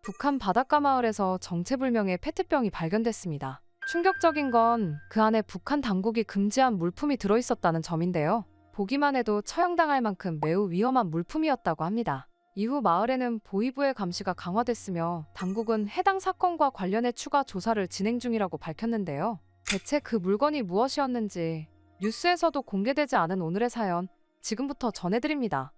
북한 바닷가 마을에서 정체불명의 페트병이 발견됐습니다. 충격적인 건 그 안에 북한 당국이 금지한 물품이 들어있었다는 점인데요. 보기만 해도 처형당할 만큼 매우 위험한 물품이었다고 합니다. 이후 마을에는 보위부의 감시가 강화됐으며 당국은 해당 사건과 관련해 추가 조사를 진행 중이라고 밝혔는데요. 대체 그 물건이 무엇이었는지 뉴스에서도 공개되지 않은 오늘의 사연, 지금부터 전해드립니다.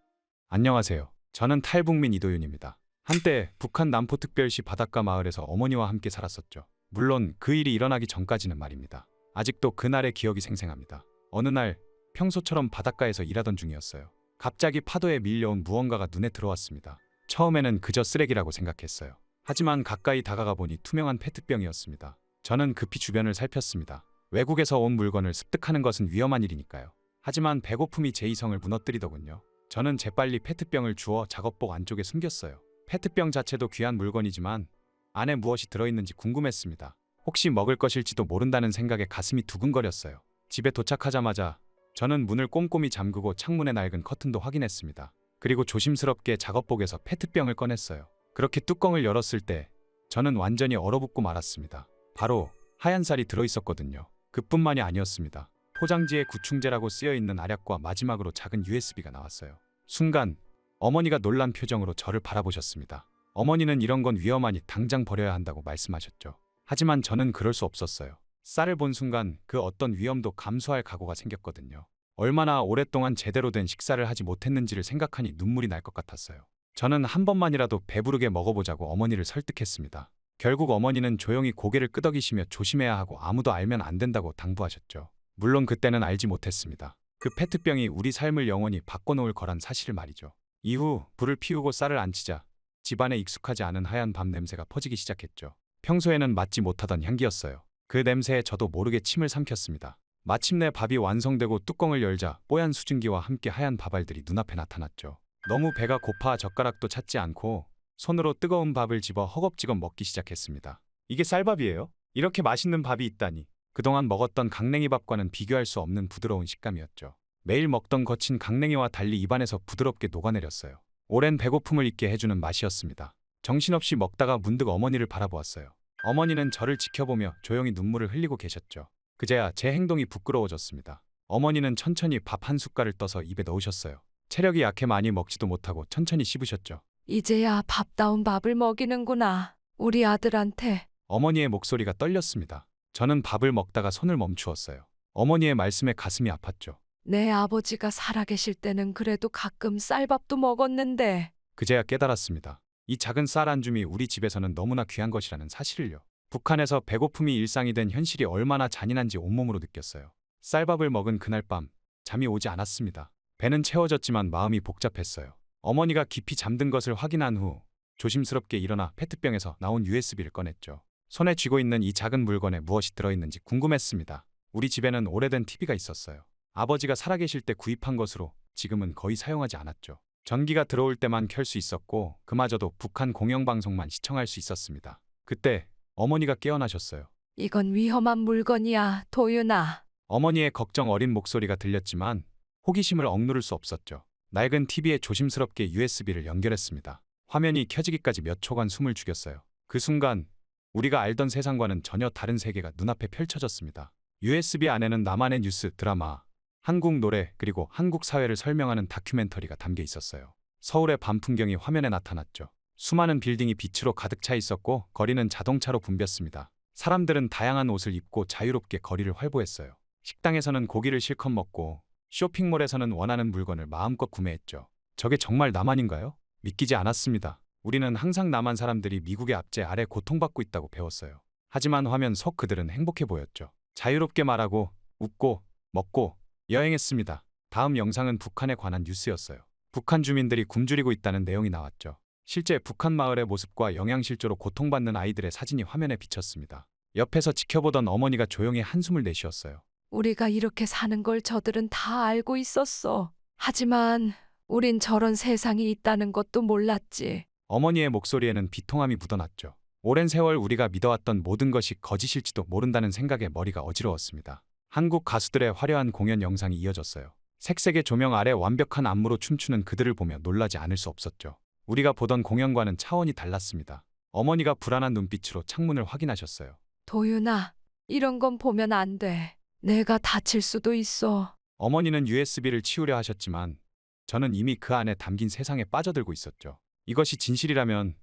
안녕하세요. 저는 탈북민 이도윤입니다. 한때 북한 남포특별시 바닷가 마을에서 어머니와 함께 살았었죠. 물론 그 일이 일어나기 전까지는 말입니다. 아직도 그날의 기억이 생생합니다. 어느 날 평소처럼 바닷가에서 일하던 중이었어요. 갑자기 파도에 밀려온 무언가가 눈에 들어왔습니다. 처음에는 그저 쓰레기라고 생각했어요. 하지만 가까이 다가가 보니 투명한 페트병이었습니다. 저는 급히 주변을 살폈습니다. 외국에서 온 물건을 습득하는 것은 위험한 일이니까요. 하지만 배고픔이 제 이성을 무너뜨리더군요. 저는 재빨리 페트병을 주워 작업복 안쪽에 숨겼어요. 페트병 자체도 귀한 물건이지만 안에 무엇이 들어있는지 궁금했습니다. 혹시 먹을 것일지도 모른다는 생각에 가슴이 두근거렸어요. 집에 도착하자마자 저는 문을 꼼꼼히 잠그고 창문의 낡은 커튼도 확인했습니다. 그리고 조심스럽게 작업복에서 페트병을 꺼냈어요. 그렇게 뚜껑을 열었을 때 저는 완전히 얼어붙고 말았습니다. 바로 하얀 쌀이 들어있었거든요. 그뿐만이 아니었습니다. 포장지에 구충제라고 쓰여있는 알약과 마지막으로 작은 USB가 나왔어요. 순간 어머니가 놀란 표정으로 저를 바라보셨습니다. 어머니는 이런 건 위험하니 당장 버려야 한다고 말씀하셨죠. 하지만 저는 그럴 수 없었어요. 쌀을 본 순간 그 어떤 위험도 감수할 각오가 생겼거든요. 얼마나 오랫동안 제대로 된 식사를 하지 못했는지를 생각하니 눈물이 날 것 같았어요. 저는 한 번만이라도 배부르게 먹어보자고 어머니를 설득했습니다. 결국 어머니는 조용히 고개를 끄덕이시며 조심해야 하고 아무도 알면 안 된다고 당부하셨죠. 물론 그때는 알지 못했습니다. 그 페트병이 우리 삶을 영원히 바꿔놓을 거란 사실을 말이죠. 이후 불을 피우고 쌀을 안 치자 집안에 익숙하지 않은 하얀 밥 냄새가 퍼지기 시작했죠. 평소에는 맡지 못하던 향기였어요. 그 냄새에 저도 모르게 침을 삼켰습니다. 마침내 밥이 완성되고 뚜껑을 열자 뽀얀 수증기와 함께 하얀 밥알들이 눈앞에 나타났죠. 너무 배가 고파 젓가락도 찾지 않고 손으로 뜨거운 밥을 집어 허겁지겁 먹기 시작했습니다. 이게 쌀밥이에요? 이렇게 맛있는 밥이 있다니. 그동안 먹었던 강냉이밥과는 비교할 수 없는 부드러운 식감이었죠. 매일 먹던 거친 강냉이와 달리 입안에서 부드럽게 녹아내렸어요. 오랜 배고픔을 잊게 해주는 맛이었습니다. 정신없이 먹다가 문득 어머니를 바라보았어요. 어머니는 저를 지켜보며 조용히 눈물을 흘리고 계셨죠. 그제야 제 행동이 부끄러워졌습니다. 어머니는 천천히 밥 한 숟갈을 떠서 입에 넣으셨어요. 체력이 약해 많이 먹지도 못하고 천천히 씹으셨죠. 이제야 밥다운 밥을 먹이는구나. 우리 아들한테. 어머니의 목소리가 떨렸습니다. 저는 밥을 먹다가 손을 멈추었어요. 어머니의 말씀에 가슴이 아팠죠. 내 아버지가 살아계실 때는 그래도 가끔 쌀밥도 먹었는데. 그제야 깨달았습니다. 이 작은 쌀 한 줌이 우리 집에서는 너무나 귀한 것이라는 사실을요. 북한에서 배고픔이 일상이 된 현실이 얼마나 잔인한지 온몸으로 느꼈어요. 쌀밥을 먹은 그날 밤 잠이 오지 않았습니다. 배는 채워졌지만 마음이 복잡했어요. 어머니가 깊이 잠든 것을 확인한 후 조심스럽게 일어나 페트병에서 나온 USB를 꺼냈죠. 손에 쥐고 있는 이 작은 물건에 무엇이 들어있는지 궁금했습니다. 우리 집에는 오래된 TV가 있었어요. 아버지가 살아계실 때 구입한 것으로 지금은 거의 사용하지 않았죠. 전기가 들어올 때만 켤 수 있었고 그마저도 북한 공영방송만 시청할 수 있었습니다. 그때 어머니가 깨어나셨어요. 이건 위험한 물건이야, 도윤아. 어머니의 걱정 어린 목소리가 들렸지만 호기심을 억누를 수 없었죠. 낡은 TV에 조심스럽게 USB를 연결했습니다. 화면이 켜지기까지 몇 초간 숨을 죽였어요. 그 순간 우리가 알던 세상과는 전혀 다른 세계가 눈앞에 펼쳐졌습니다. USB 안에는 나만의 뉴스, 드라마, 한국 노래 그리고 한국 사회를 설명하는 다큐멘터리가 담겨 있었어요. 서울의 밤 풍경이 화면에 나타났죠. 수많은 빌딩이 빛으로 가득 차 있었고 거리는 자동차로 붐볐습니다. 사람들은 다양한 옷을 입고 자유롭게 거리를 활보했어요. 식당에서는 고기를 실컷 먹고 쇼핑몰에서는 원하는 물건을 마음껏 구매했죠. 저게 정말 남한인가요? 믿기지 않았습니다. 우리는 항상 남한 사람들이 미국의 압제 아래 고통받고 있다고 배웠어요. 하지만 화면 속 그들은 행복해 보였죠. 자유롭게 말하고 웃고 먹고 여행했습니다. 다음 영상은 북한에 관한 뉴스였어요. 북한 주민들이 굶주리고 있다는 내용이 나왔죠. 실제 북한 마을의 모습과 영양실조로 고통받는 아이들의 사진이 화면에 비쳤습니다. 옆에서 지켜보던 어머니가 조용히 한숨을 내쉬었어요. 우리가 이렇게 사는 걸 저들은 다 알고 있었어. 하지만 우린 저런 세상이 있다는 것도 몰랐지. 어머니의 목소리에는 비통함이 묻어났죠. 오랜 세월 우리가 믿어왔던 모든 것이 거짓일지도 모른다는 생각에 머리가 어지러웠습니다. 한국 가수들의 화려한 공연 영상이 이어졌어요. 색색의 조명 아래 완벽한 안무로 춤추는 그들을 보며 놀라지 않을 수 없었죠. 우리가 보던 공연과는 차원이 달랐습니다. 어머니가 불안한 눈빛으로 창문을 확인하셨어요. 도윤아, 이런 건 보면 안 돼. 내가 다칠 수도 있어. 어머니는 USB를 치우려 하셨지만 저는 이미 그 안에 담긴 세상에 빠져들고 있었죠. 이것이 진실이라면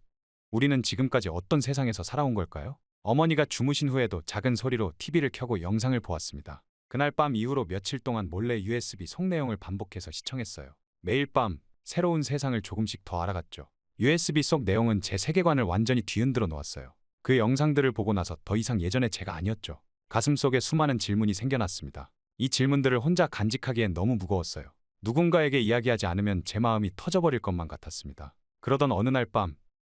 우리는 지금까지 어떤 세상에서 살아온 걸까요? 어머니가 주무신 후에도 작은 소리로 TV를 켜고 영상을 보았습니다. 그날 밤 이후로 며칠 동안 몰래 USB 속 내용을 반복해서 시청했어요. 매일 밤 새로운 세상을 조금씩 더 알아갔죠. USB 속 내용은 제 세계관을 완전히 뒤흔들어 놓았어요. 그 영상들을 보고 나서 더 이상 예전의 제가 아니었죠. 가슴속에 수많은 질문이 생겨났습니다. 이 질문들을 혼자 간직하기엔 너무 무거웠어요. 누군가에게 이야기하지 않으면 제 마음이 터져버릴 것만 같았습니다. 그러던 어느 날 밤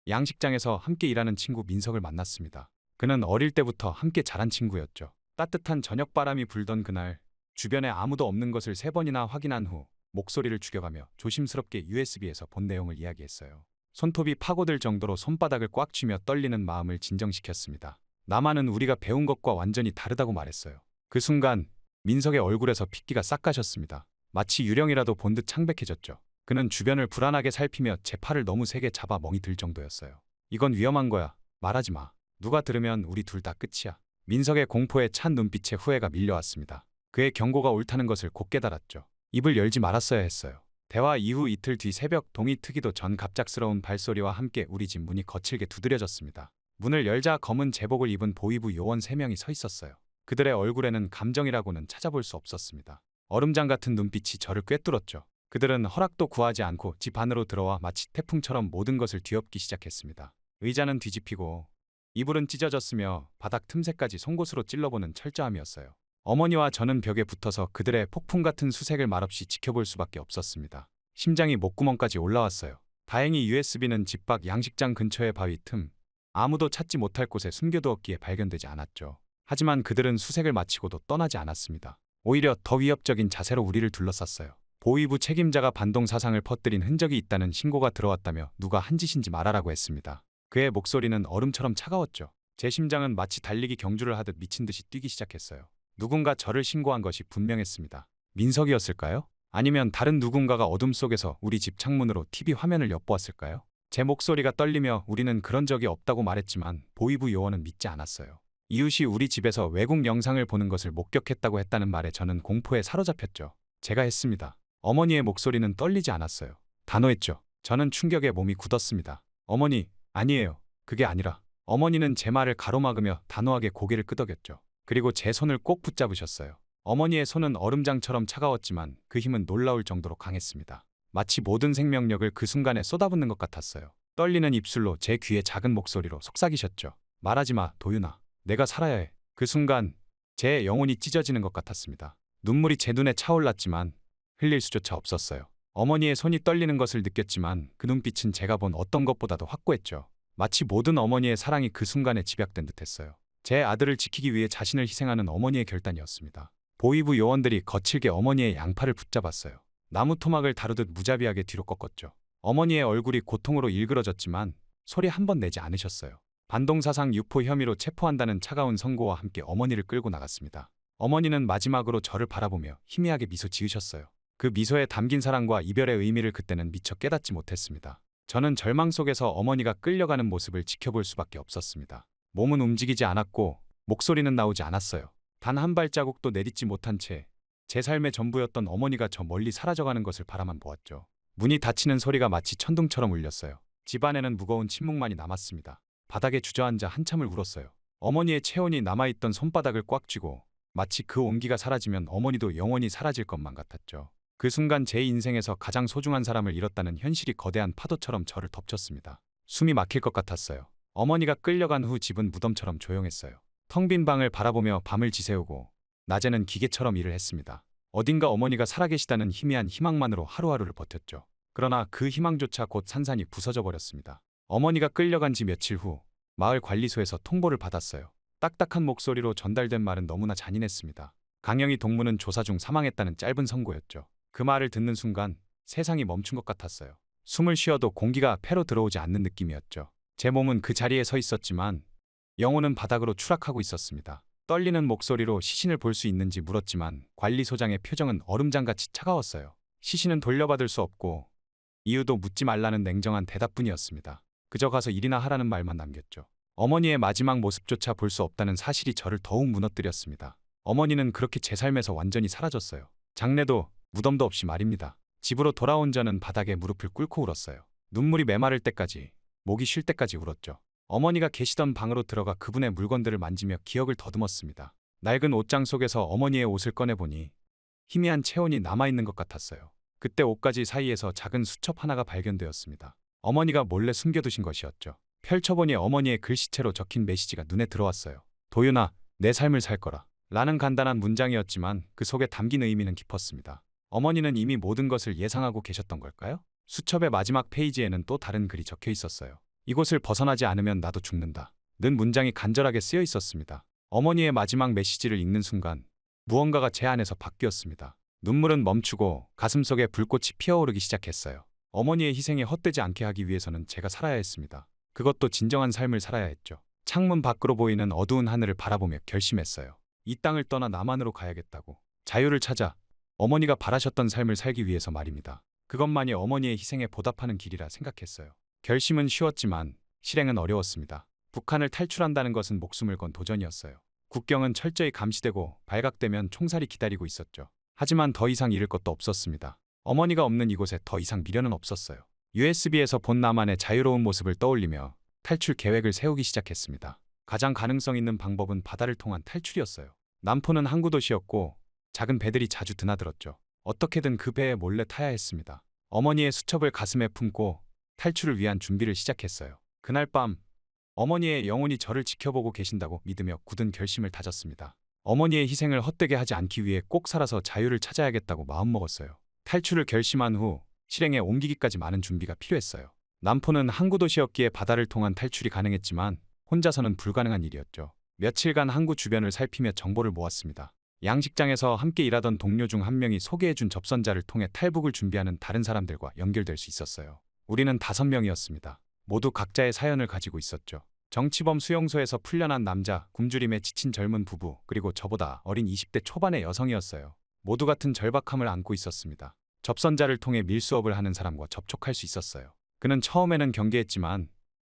양식장에서 함께 일하는 친구 민석을 만났습니다. 그는 어릴 때부터 함께 자란 친구였죠. 따뜻한 저녁바람이 불던 그날 주변에 아무도 없는 것을 3번이나 확인한 후 목소리를 죽여가며 조심스럽게 USB에서 본 내용을 이야기했어요. 손톱이 파고들 정도로 손바닥을 꽉 쥐며 떨리는 마음을 진정시켰습니다. 나만은 우리가 배운 것과 완전히 다르다고 말했어요. 그 순간 민석의 얼굴에서 핏기가 싹 가셨습니다. 마치 유령이라도 본 듯 창백해졌죠. 그는 주변을 불안하게 살피며 제 팔을 너무 세게 잡아 멍이 들 정도였어요. 이건 위험한 거야. 말하지 마. 누가 들으면 우리 둘 다 끝이야. 민석의 공포에 찬 눈빛에 후회가 밀려왔습니다. 그의 경고가 옳다는 것을 곧 깨달았죠. 입을 열지 말았어야 했어요. 대화 이후 이틀 뒤 새벽 동이 트기도 전 갑작스러운 발소리와 함께 우리 집 문이 거칠게 두드려졌습니다. 문을 열자 검은 제복을 입은 보위부 요원 3명이 서 있었어요. 그들의 얼굴에는 감정이라고는 찾아볼 수 없었습니다. 얼음장 같은 눈빛이 저를 꿰뚫었죠. 그들은 허락도 구하지 않고 집 안으로 들어와 마치 태풍처럼 모든 것을 뒤엎기 시작했습니다. 의자는 뒤집히고 이불은 찢어졌으며 바닥 틈새까지 송곳으로 찔러보는 철저함이었어요. 어머니와 저는 벽에 붙어서 그들의 폭풍 같은 수색을 말없이 지켜볼 수밖에 없었습니다. 심장이 목구멍까지 올라왔어요. 다행히 USB는 집 밖 양식장 근처의 바위 틈, 아무도 찾지 못할 곳에 숨겨두었기에 발견되지 않았죠. 하지만 그들은 수색을 마치고도 떠나지 않았습니다. 오히려 더 위협적인 자세로 우리를 둘러쌌어요. 보위부 책임자가 반동 사상을 퍼뜨린 흔적이 있다는 신고가 들어왔다며 누가 한 짓인지 말하라고 했습니다. 그의 목소리는 얼음처럼 차가웠죠. 제 심장은 마치 달리기 경주를 하듯 미친 듯이 뛰기 시작했어요. 누군가 저를 신고한 것이 분명했습니다. 민석이었을까요? 아니면 다른 누군가가 어둠 속에서 우리 집 창문으로 TV 화면을 엿보았을까요? 제 목소리가 떨리며 우리는 그런 적이 없다고 말했지만 보위부 요원은 믿지 않았어요. 이웃이 우리 집에서 외국 영상을 보는 것을 목격했다고 했다는 말에 저는 공포에 사로잡혔죠. 제가 했습니다. 어머니의 목소리는 떨리지 않았어요. 단호했죠. 저는 충격에 몸이 굳었습니다. 어머니, 아니에요. 그게 아니라. 어머니는 제 말을 가로막으며 단호하게 고개를 끄덕였죠. 그리고 제 손을 꼭 붙잡으셨어요. 어머니의 손은 얼음장처럼 차가웠지만 그 힘은 놀라울 정도로 강했습니다. 마치 모든 생명력을 그 순간에 쏟아붓는 것 같았어요. 떨리는 입술로 제 귀에 작은 목소리로 속삭이셨죠. 말하지 마, 도윤아. 내가 살아야 해. 그 순간 제 영혼이 찢어지는 것 같았습니다. 눈물이 제 눈에 차올랐지만 흘릴 수조차 없었어요. 어머니의 손이 떨리는 것을 느꼈지만 그 눈빛은 제가 본 어떤 것보다도 확고했죠. 마치 모든 어머니의 사랑이 그 순간에 집약된 듯했어요. 제 아들을 지키기 위해 자신을 희생하는 어머니의 결단이었습니다. 보위부 요원들이 거칠게 어머니의 양팔을 붙잡았어요. 나무 토막을 다루듯 무자비하게 뒤로 꺾었죠. 어머니의 얼굴이 고통으로 일그러졌지만 소리 한 번 내지 않으셨어요. 반동사상 유포 혐의로 체포한다는 차가운 선고와 함께 어머니를 끌고 나갔습니다. 어머니는 마지막으로 저를 바라보며 희미하게 미소 지으셨어요. 그 미소에 담긴 사랑과 이별의 의미를 그때는 미처 깨닫지 못했습니다. 저는 절망 속에서 어머니가 끌려가는 모습을 지켜볼 수밖에 없었습니다. 몸은 움직이지 않았고 목소리는 나오지 않았어요. 단 한 발자국도 내딛지 못한 채 제 삶의 전부였던 어머니가 저 멀리 사라져가는 것을 바라만 보았죠. 문이 닫히는 소리가 마치 천둥처럼 울렸어요. 집안에는 무거운 침묵만이 남았습니다. 바닥에 주저앉아 한참을 울었어요. 어머니의 체온이 남아있던 손바닥을 꽉 쥐고 마치 그 온기가 사라지면 어머니도 영원히 사라질 것만 같았죠. 그 순간 제 인생에서 가장 소중한 사람을 잃었다는 현실이 거대한 파도처럼 저를 덮쳤습니다. 숨이 막힐 것 같았어요. 어머니가 끌려간 후 집은 무덤처럼 조용했어요. 텅 빈 방을 바라보며 밤을 지새우고 낮에는 기계처럼 일을 했습니다. 어딘가 어머니가 살아계시다는 희미한 희망만으로 하루하루를 버텼죠. 그러나 그 희망조차 곧 산산이 부서져 버렸습니다. 어머니가 끌려간 지 며칠 후 마을 관리소에서 통보를 받았어요. 딱딱한 목소리로 전달된 말은 너무나 잔인했습니다. 강영희 동무는 조사 중 사망했다는 짧은 선고였죠. 그 말을 듣는 순간 세상이 멈춘 것 같았어요. 숨을 쉬어도 공기가 폐로 들어오지 않는 느낌이었죠. 제 몸은 그 자리에 서 있었지만 영혼은 바닥으로 추락하고 있었습니다. 떨리는 목소리로 시신을 볼 수 있는지 물었지만 관리소장의 표정은 얼음장같이 차가웠어요. 시신은 돌려받을 수 없고 이유도 묻지 말라는 냉정한 대답뿐이었습니다. 그저 가서 일이나 하라는 말만 남겼죠. 어머니의 마지막 모습조차 볼 수 없다는 사실이 저를 더욱 무너뜨렸습니다. 어머니는 그렇게 제 삶에서 완전히 사라졌어요. 장례도 무덤도 없이 말입니다. 집으로 돌아온 저는 바닥에 무릎을 꿇고 울었어요. 눈물이 메마를 때까지, 목이 쉴 때까지 울었죠. 어머니가 계시던 방으로 들어가 그분의 물건들을 만지며 기억을 더듬었습니다. 낡은 옷장 속에서 어머니의 옷을 꺼내보니 희미한 체온이 남아있는 것 같았어요. 그때 옷가지 사이에서 작은 수첩 하나가 발견되었습니다. 어머니가 몰래 숨겨두신 것이었죠. 펼쳐보니 어머니의 글씨체로 적힌 메시지가 눈에 들어왔어요. 도윤아, 내 삶을 살 거라. 라는 간단한 문장이었지만 그 속에 담긴 의미는 깊었습니다. 어머니는 이미 모든 것을 예상하고 계셨던 걸까요? 수첩의 마지막 페이지에는 또 다른 글이 적혀 있었어요. 이곳을 벗어나지 않으면 나도 죽는다. 는 문장이 간절하게 쓰여 있었습니다. 어머니의 마지막 메시지를 읽는 순간 무언가가 제 안에서 바뀌었습니다. 눈물은 멈추고 가슴속에 불꽃이 피어오르기 시작했어요. 어머니의 희생이 헛되지 않게 하기 위해서는 제가 살아야 했습니다. 그것도 진정한 삶을 살아야 했죠. 창문 밖으로 보이는 어두운 하늘을 바라보며 결심했어요. 이 땅을 떠나 남한으로 가야겠다고. 자유를 찾아 어머니가 바라셨던 삶을 살기 위해서 말입니다. 그것만이 어머니의 희생에 보답하는 길이라 생각했어요. 결심은 쉬웠지만 실행은 어려웠습니다. 북한을 탈출한다는 것은 목숨을 건 도전이었어요. 국경은 철저히 감시되고 발각되면 총살이 기다리고 있었죠. 하지만 더 이상 잃을 것도 없었습니다. 어머니가 없는 이곳에 더 이상 미련은 없었어요. USB에서 본 나만의 자유로운 모습을 떠올리며 탈출 계획을 세우기 시작했습니다. 가장 가능성 있는 방법은 바다를 통한 탈출이었어요. 남포는 항구 도시였고 작은 배들이 자주 드나들었죠. 어떻게든 그 배에 몰래 타야 했습니다. 어머니의 수첩을 가슴에 품고 탈출을 위한 준비를 시작했어요. 그날 밤 어머니의 영혼이 저를 지켜보고 계신다고 믿으며 굳은 결심을 다졌습니다. 어머니의 희생을 헛되게 하지 않기 위해 꼭 살아서 자유를 찾아야겠다고 마음먹었어요. 탈출을 결심한 후 실행에 옮기기까지 많은 준비가 필요했어요. 남포는 항구 도시였기에 바다를 통한 탈출이 가능했지만 혼자서는 불가능한 일이었죠. 며칠간 항구 주변을 살피며 정보를 모았습니다. 양식장에서 함께 일하던 동료 중 한 명이 소개해준 접선자를 통해 탈북을 준비하는 다른 사람들과 연결될 수 있었어요. 우리는 5명이었습니다. 모두 각자의 사연을 가지고 있었죠. 정치범 수용소에서 풀려난 남자, 굶주림에 지친 젊은 부부, 그리고 저보다 어린 20대 초반의 여성이었어요. 모두 같은 절박함을 안고 있었습니다. 접선자를 통해 밀수업을 하는 사람과 접촉할 수 있었어요. 그는 처음에는 경계했지만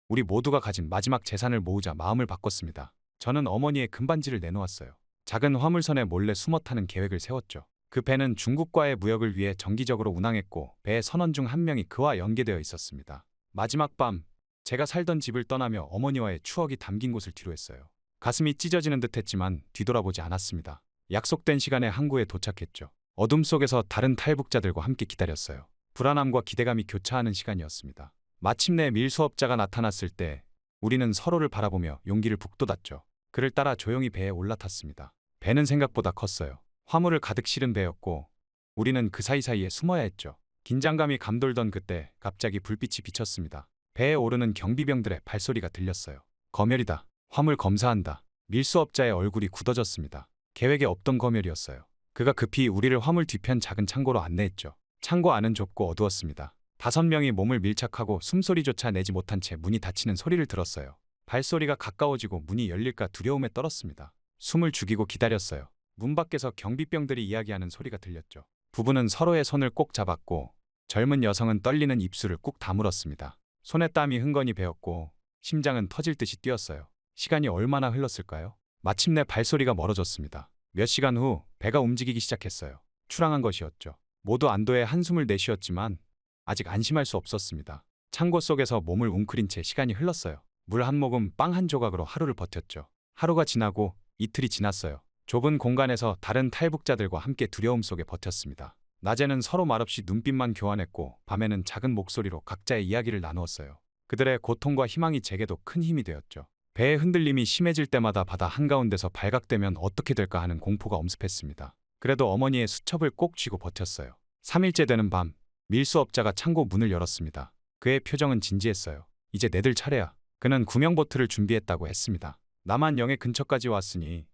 우리 모두가 가진 마지막 재산을 모으자 마음을 바꿨습니다. 저는 어머니의 금반지를 내놓았어요. 작은 화물선에 몰래 숨어 타는 계획을 세웠죠. 그 배는 중국과의 무역을 위해 정기적으로 운항했고 배의 선원 중 한 명이 그와 연계되어 있었습니다. 마지막 밤, 제가 살던 집을 떠나며 어머니와의 추억이 담긴 곳을 뒤로했어요. 가슴이 찢어지는 듯했지만 뒤돌아보지 않았습니다. 약속된 시간에 항구에 도착했죠. 어둠 속에서 다른 탈북자들과 함께 기다렸어요. 불안함과 기대감이 교차하는 시간이었습니다. 마침내 밀수업자가 나타났을 때 우리는 서로를 바라보며 용기를 북돋았죠. 그를 따라 조용히 배에 올라탔습니다. 배는 생각보다 컸어요. 화물을 가득 실은 배였고 우리는 그 사이사이에 숨어야 했죠. 긴장감이 감돌던 그때 갑자기 불빛이 비쳤습니다. 배에 오르는 경비병들의 발소리가 들렸어요. 검열이다. 화물 검사한다. 밀수업자의 얼굴이 굳어졌습니다. 계획에 없던 검열이었어요. 그가 급히 우리를 화물 뒤편 작은 창고로 안내했죠. 창고 안은 좁고 어두웠습니다. 5명이 몸을 밀착하고 숨소리조차 내지 못한 채 문이 닫히는 소리를 들었어요. 발소리가 가까워지고 문이 열릴까 두려움에 떨었습니다. 숨을 죽이고 기다렸어요. 문 밖에서 경비병들이 이야기하는 소리가 들렸죠. 부부는 서로의 손을 꼭 잡았고 젊은 여성은 떨리는 입술을 꾹 다물었습니다. 손에 땀이 흥건히 배었고 심장은 터질 듯이 뛰었어요. 시간이 얼마나 흘렀을까요? 마침내 발소리가 멀어졌습니다. 몇 시간 후 배가 움직이기 시작했어요. 출항한 것이었죠. 모두 안도의 한숨을 내쉬었지만 아직 안심할 수 없었습니다. 창고 속에서 몸을 웅크린 채 시간이 흘렀어요. 물 한 모금, 빵 한 조각으로 하루를 버텼죠. 하루가 지나고 이틀이 지났어요. 좁은 공간에서 다른 탈북자들과 함께 두려움 속에 버텼습니다. 낮에는 서로 말없이 눈빛만 교환했고 밤에는 작은 목소리로 각자의 이야기를 나누었어요. 그들의 고통과 희망이 제게도 큰 힘이 되었죠. 배의 흔들림이 심해질 때마다 바다 한가운데서 발각되면 어떻게 될까 하는 공포가 엄습했습니다. 그래도 어머니의 수첩을 꼭 쥐고 버텼어요. 3일째 되는 밤, 밀수업자가 창고 문을 열었습니다. 그의 표정은 진지했어요. 이제 내들 차례야. 그는 구명보트를 준비했다고 했습니다. 남한 영해 근처까지 왔으니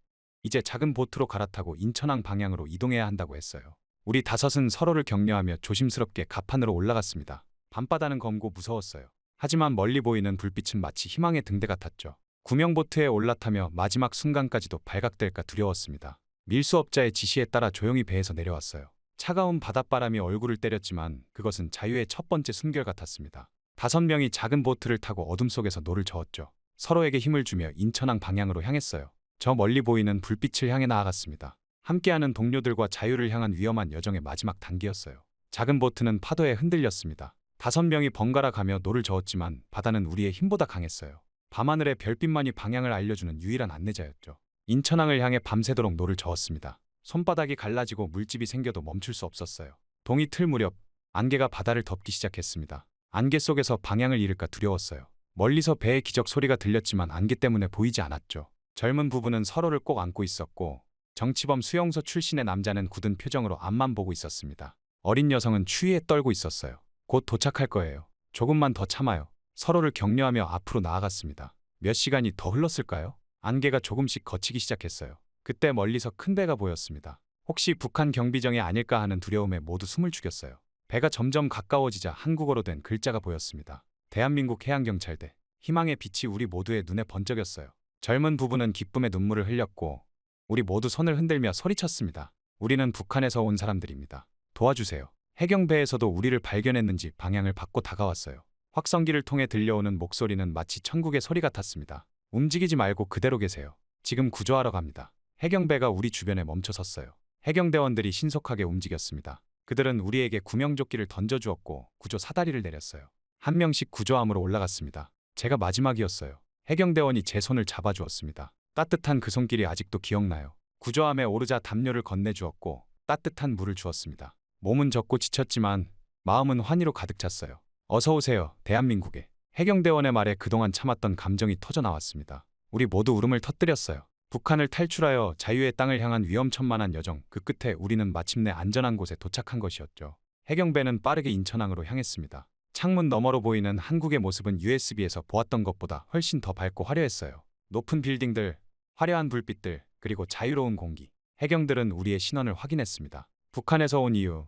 이제 작은 보트로 갈아타고 인천항 방향으로 이동해야 한다고 했어요. 우리 5은 서로를 격려하며 조심스럽게 갑판으로 올라갔습니다. 밤바다는 검고 무서웠어요. 하지만 멀리 보이는 불빛은 마치 희망의 등대 같았죠. 구명보트에 올라타며 마지막 순간까지도 발각될까 두려웠습니다. 밀수업자의 지시에 따라 조용히 배에서 내려왔어요. 차가운 바닷바람이 얼굴을 때렸지만 그것은 자유의 첫 번째 숨결 같았습니다. 5명이 작은 보트를 타고 어둠 속에서 노를 저었죠. 서로에게 힘을 주며 인천항 방향으로 향했어요. 저 멀리 보이는 불빛을 향해 나아갔습니다. 함께하는 동료들과 자유를 향한 위험한 여정의 마지막 단계였어요. 작은 보트는 파도에 흔들렸습니다. 5명이 번갈아 가며 노를 저었지만 바다는 우리의 힘보다 강했어요. 밤하늘의 별빛만이 방향을 알려주는 유일한 안내자였죠. 인천항을 향해 밤새도록 노를 저었습니다. 손바닥이 갈라지고 물집이 생겨도 멈출 수 없었어요. 동이 틀 무렵 안개가 바다를 덮기 시작했습니다. 안개 속에서 방향을 잃을까 두려웠어요. 멀리서 배의 기적 소리가 들렸지만 안개 때문에 보이지 않았죠. 젊은 부부는 서로를 꼭 안고 있었고 정치범 수용소 출신의 남자는 굳은 표정으로 앞만 보고 있었습니다. 어린 여성은 추위에 떨고 있었어요. 곧 도착할 거예요. 조금만 더 참아요. 서로를 격려하며 앞으로 나아갔습니다. 몇 시간이 더 흘렀을까요? 안개가 조금씩 걷히기 시작했어요. 그때 멀리서 큰 배가 보였습니다. 혹시 북한 경비정이 아닐까 하는 두려움에 모두 숨을 죽였어요. 배가 점점 가까워지자 한국어로 된 글자가 보였습니다. 대한민국 해양경찰대. 희망의 빛이 우리 모두의 눈에 번쩍였어요. 젊은 부부는 기쁨의 눈물을 흘렸고 우리 모두 손을 흔들며 소리쳤습니다. 우리는 북한에서 온 사람들입니다. 도와주세요. 해경배에서도 우리를 발견했는지 방향을 바꿔 다가왔어요. 확성기를 통해 들려오는 목소리는 마치 천국의 소리 같았습니다. 움직이지 말고 그대로 계세요. 지금 구조하러 갑니다. 해경배가 우리 주변에 멈춰 섰어요. 해경대원들이 신속하게 움직였습니다. 그들은 우리에게 구명조끼를 던져주었고 구조 사다리를 내렸어요. 한 명씩 구조함으로 올라갔습니다. 제가 마지막이었어요. 해경대원이 제 손을 잡아주었습니다. 따뜻한 그 손길이 아직도 기억나요. 구조함에 오르자 담요를 건네주었고 따뜻한 물을 주었습니다. 몸은 젖고 지쳤지만 마음은 환희로 가득 찼어요. 어서 오세요, 대한민국에. 해경대원의 말에 그동안 참았던 감정이 터져나왔습니다. 우리 모두 울음을 터뜨렸어요. 북한을 탈출하여 자유의 땅을 향한 위험천만한 여정, 그 끝에 우리는 마침내 안전한 곳에 도착한 것이었죠. 해경배는 빠르게 인천항으로 향했습니다. 창문 너머로 보이는 한국의 모습은 USB에서 보았던 것보다 훨씬 더 밝고 화려했어요. 높은 빌딩들, 화려한 불빛들, 그리고 자유로운 공기. 해경들은 우리의 신원을 확인했습니다. 북한에서 온 이유,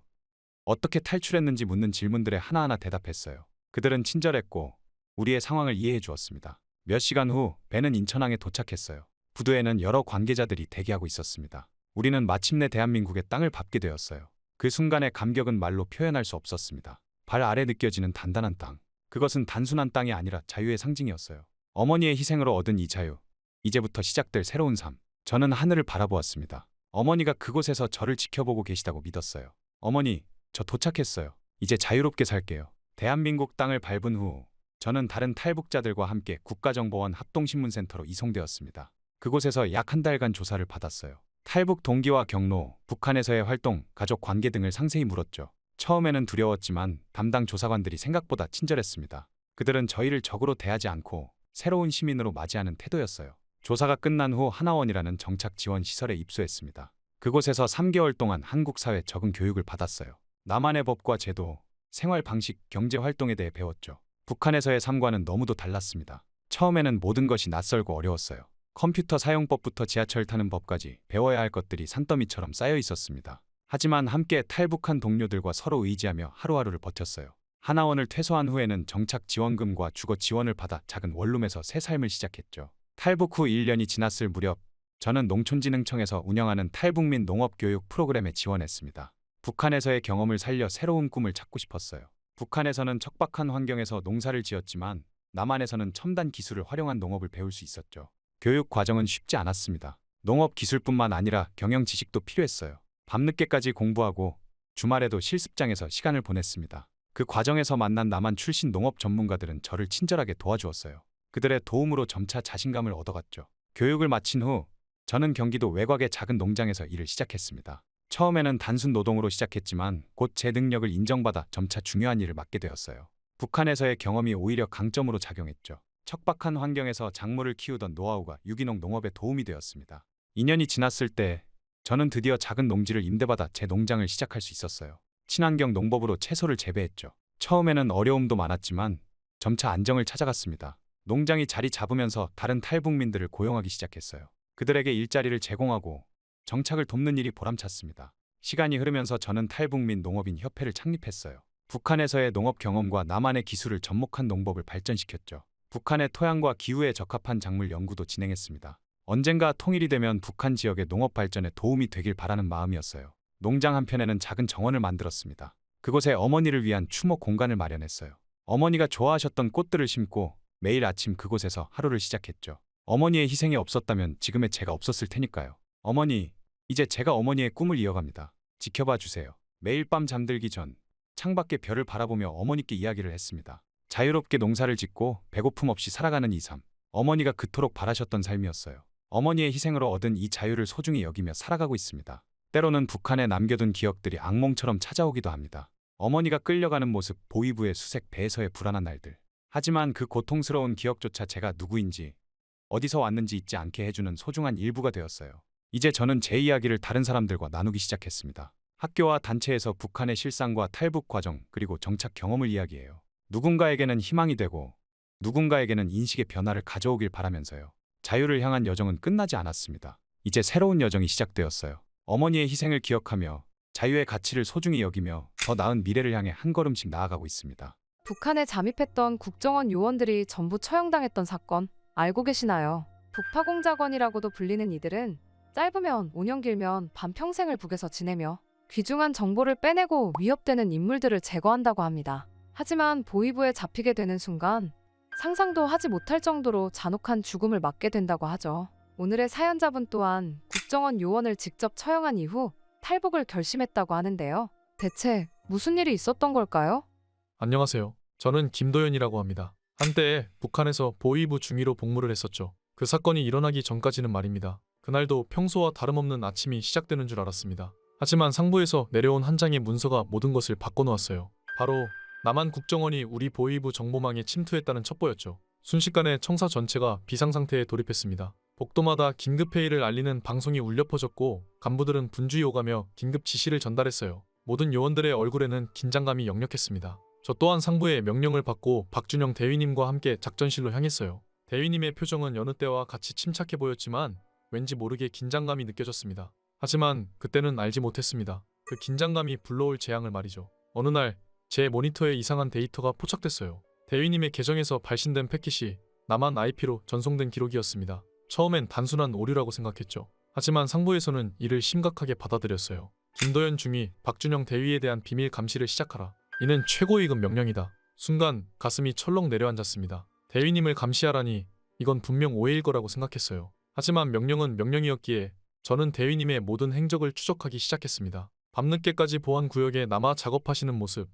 어떻게 탈출했는지 묻는 질문들에 하나하나 대답했어요. 그들은 친절했고 우리의 상황을 이해해 주었습니다. 몇 시간 후 배는 인천항에 도착했어요. 부두에는 여러 관계자들이 대기하고 있었습니다. 우리는 마침내 대한민국의 땅을 밟게 되었어요. 그 순간의 감격은 말로 표현할 수 없었습니다. 발 아래 느껴지는 단단한 땅. 그것은 단순한 땅이 아니라 자유의 상징이었어요. 어머니의 희생으로 얻은 이 자유. 이제부터 시작될 새로운 삶. 저는 하늘을 바라보았습니다. 어머니가 그곳에서 저를 지켜보고 계시다고 믿었어요. 어머니, 저 도착했어요. 이제 자유롭게 살게요. 대한민국 땅을 밟은 후 저는 다른 탈북자들과 함께 국가정보원 합동신문센터로 이송되었습니다. 그곳에서 약 한 달간 조사를 받았어요. 탈북 동기와 경로, 북한에서의 활동, 가족 관계 등을 상세히 물었죠. 처음에는 두려웠지만 담당 조사관들이 생각보다 친절했습니다. 그들은 저희를 적으로 대하지 않고 새로운 시민으로 맞이하는 태도였어요. 조사가 끝난 후 하나원이라는 정착 지원 시설에 입소했습니다. 그곳에서 3개월 동안 한국 사회 적응 교육을 받았어요. 나만의 법과 제도, 생활 방식, 경제 활동에 대해 배웠죠. 북한에서의 삶과는 너무도 달랐습니다. 처음에는 모든 것이 낯설고 어려웠어요. 컴퓨터 사용법부터 지하철 타는 법까지 배워야 할 것들이 산더미처럼 쌓여 있었습니다. 하지만 함께 탈북한 동료들과 서로 의지하며 하루하루를 버텼어요. 하나원을 퇴소한 후에는 정착 지원금과 주거 지원을 받아 작은 원룸에서 새 삶을 시작했죠. 탈북 후 1년이 지났을 무렵 저는 농촌진흥청에서 운영하는 탈북민 농업교육 프로그램에 지원했습니다. 북한에서의 경험을 살려 새로운 꿈을 찾고 싶었어요. 북한에서는 척박한 환경에서 농사를 지었지만 남한에서는 첨단 기술을 활용한 농업을 배울 수 있었죠. 교육 과정은 쉽지 않았습니다. 농업 기술뿐만 아니라 경영 지식도 필요했어요. 밤늦게까지 공부하고 주말에도 실습장에서 시간을 보냈습니다. 그 과정에서 만난 남한 출신 농업 전문가들은 저를 친절하게 도와주었어요. 그들의 도움으로 점차 자신감을 얻어갔죠. 교육을 마친 후 저는 경기도 외곽의 작은 농장에서 일을 시작했습니다. 처음에는 단순 노동으로 시작했지만 곧 제 능력을 인정받아 점차 중요한 일을 맡게 되었어요. 북한에서의 경험이 오히려 강점으로 작용했죠. 척박한 환경에서 작물을 키우던 노하우가 유기농 농업에 도움이 되었습니다. 2년이 지났을 때 저는 드디어 작은 농지를 임대받아 제 농장을 시작할 수 있었어요. 친환경 농법으로 채소를 재배했죠. 처음에는 어려움도 많았지만 점차 안정을 찾아갔습니다. 농장이 자리 잡으면서 다른 탈북민들을 고용하기 시작했어요. 그들에게 일자리를 제공하고 정착을 돕는 일이 보람찼습니다. 시간이 흐르면서 저는 탈북민 농업인 협회를 창립했어요. 북한에서의 농업 경험과 남한의 기술을 접목한 농법을 발전시켰죠. 북한의 토양과 기후에 적합한 작물 연구도 진행했습니다. 언젠가 통일이 되면 북한 지역의 농업 발전에 도움이 되길 바라는 마음이었어요. 농장 한편에는 작은 정원을 만들었습니다. 그곳에 어머니를 위한 추모 공간을 마련했어요. 어머니가 좋아하셨던 꽃들을 심고 매일 아침 그곳에서 하루를 시작했죠. 어머니의 희생이 없었다면 지금의 제가 없었을 테니까요. 어머니, 이제 제가 어머니의 꿈을 이어갑니다. 지켜봐 주세요. 매일 밤 잠들기 전 창밖의 별을 바라보며 어머니께 이야기를 했습니다. 자유롭게 농사를 짓고 배고픔 없이 살아가는 이 삶. 어머니가 그토록 바라셨던 삶이었어요. 어머니의 희생으로 얻은 이 자유를 소중히 여기며 살아가고 있습니다. 때로는 북한에 남겨둔 기억들이 악몽처럼 찾아오기도 합니다. 어머니가 끌려가는 모습, 보위부의 수색, 배에서의 불안한 날들. 하지만 그 고통스러운 기억조차 제가 누구인지, 어디서 왔는지 잊지 않게 해주는 소중한 일부가 되었어요. 이제 저는 제 이야기를 다른 사람들과 나누기 시작했습니다. 학교와 단체에서 북한의 실상과 탈북 과정, 그리고 정착 경험을 이야기해요. 누군가에게는 희망이 되고 누군가에게는 인식의 변화를 가져오길 바라면서요. 자유를 향한 여정은 끝나지 않았습니다. 이제 새로운 여정이 시작되었어요. 어머니의 희생을 기억하며 자유의 가치를 소중히 여기며 더 나은 미래를 향해 한 걸음씩 나아가고 있습니다. 북한에 잠입했던 국정원 요원들이 전부 처형당했던 사건 알고 계시나요? 북파공작원이라고도 불리는 이들은 짧으면 5년 길면 반평생을 북에서 지내며 귀중한 정보를 빼내고 위협되는 인물들을 제거한다고 합니다. 하지만 보위부에 잡히게 되는 순간 상상도 하지 못할 정도로 잔혹한 죽음을 맞게 된다고 하죠. 오늘의 사연자분 또한 국정원 요원을 직접 처형한 이후 탈북을 결심했다고 하는데요. 대체 무슨 일이 있었던 걸까요? 안녕하세요. 저는 김도연이라고 합니다. 한때 북한에서 보위부 중위로 복무를 했었죠. 그 사건이 일어나기 전까지는 말입니다. 그날도 평소와 다름없는 아침이 시작되는 줄 알았습니다. 하지만 상부에서 내려온 한 장의 문서가 모든 것을 바꿔놓았어요. 바로 남한 국정원이 우리 보위부 정보망에 침투했다는 첩보였죠. 순식간에 청사 전체가 비상상태에 돌입했습니다. 복도마다 긴급회의를 알리는 방송이 울려 퍼졌고 간부들은 분주히 오가며 긴급 지시를 전달했어요. 모든 요원들의 얼굴에는 긴장감이 역력했습니다. 저 또한 상부의 명령을 받고 박준영 대위님과 함께 작전실로 향했어요. 대위님의 표정은 여느 때와 같이 침착해 보였지만 왠지 모르게 긴장감이 느껴졌습니다. 하지만 그때는 알지 못했습니다. 그 긴장감이 불러올 재앙을 말이죠. 어느 날 제 모니터에 이상한 데이터가 포착됐어요. 대위님의 계정에서 발신된 패킷이 남한 IP로 전송된 기록이었습니다. 처음엔 단순한 오류라고 생각했죠. 하지만 상부에서는 이를 심각하게 받아들였어요. 김도연 중위, 박준영 대위에 대한 비밀 감시를 시작하라. 이는 최고위급 명령이다. 순간 가슴이 철렁 내려앉았습니다. 대위님을 감시하라니 이건 분명 오해일 거라고 생각했어요. 하지만 명령은 명령이었기에 저는 대위님의 모든 행적을 추적하기 시작했습니다. 밤늦게까지 보안 구역에 남아 작업하시는 모습,